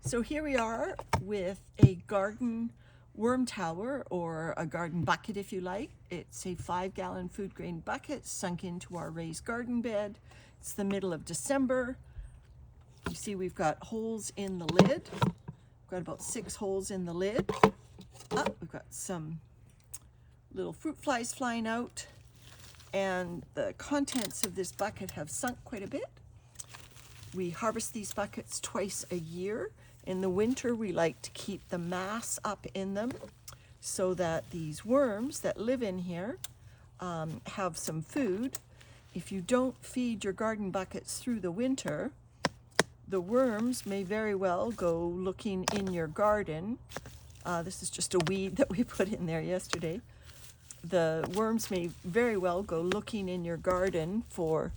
So here we are with a garden worm tower, or a garden bucket if you like. It's a 5-gallon food grain bucket sunk into our raised garden bed. It's the middle of December. You see we've got holes in the lid. We've got about 6 holes in the lid. We've got some little fruit flies flying out, and the contents of this bucket have sunk quite a bit. We harvest these buckets twice a year. In the winter, we like to keep the mass up in them so that these worms that live in here have some food. If you don't feed your garden buckets through the winter, the worms may very well go looking in your garden. This is just a weed that we put in there yesterday. The worms may very well go looking in your garden for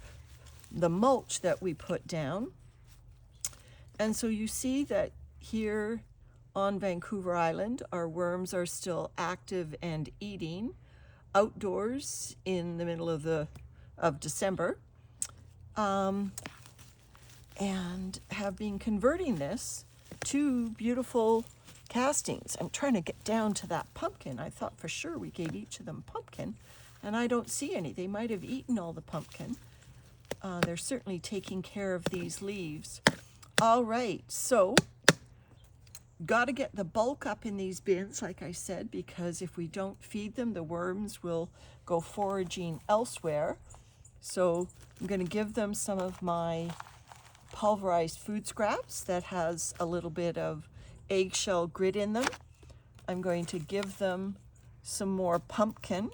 the mulch that we put down. And so you see that here on Vancouver Island, our worms are still active and eating outdoors in the middle of December, and have been converting this to beautiful castings. I'm trying to get down to that pumpkin. I thought for sure we gave each of them pumpkin, and I don't see any. They might have eaten all the pumpkin. They're certainly taking care of these leaves. All right, so got to get the bulk up in these bins, like I said, because if we don't feed them, the worms will go foraging elsewhere. So I'm going to give them some of my pulverized food scraps that has a little bit of eggshell grit in them. I'm going to give them some more pumpkin.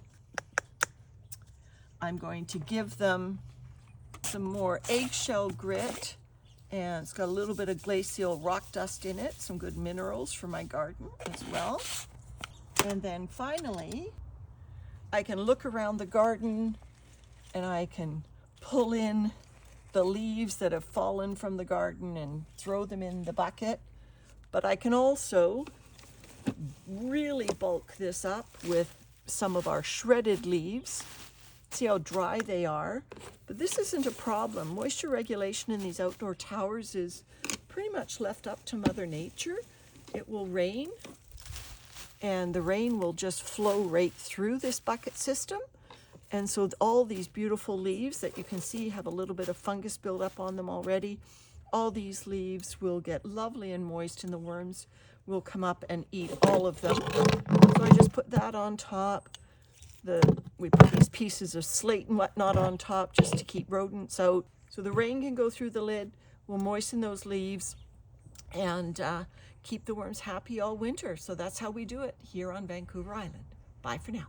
I'm going to give them some more eggshell grit, and it's got a little bit of glacial rock dust in it, some good minerals for my garden as well. And then finally, I can look around the garden and I can pull in the leaves that have fallen from the garden and throw them in the bucket. But I can also really bulk this up with some of our shredded leaves. See how dry they are, but this isn't a problem. Moisture regulation in these outdoor towers is pretty much left up to Mother Nature. It will rain, and the rain will just flow right through this bucket system. And so all these beautiful leaves that you can see have a little bit of fungus buildup on them already. All these leaves will get lovely and moist, and the worms will come up and eat all of them. So I just put that on top. We put these pieces of slate and whatnot on top just to keep rodents out. So the rain can go through the lid, we'll moisten those leaves, and keep the worms happy all winter. So that's how we do it here on Vancouver Island. Bye for now.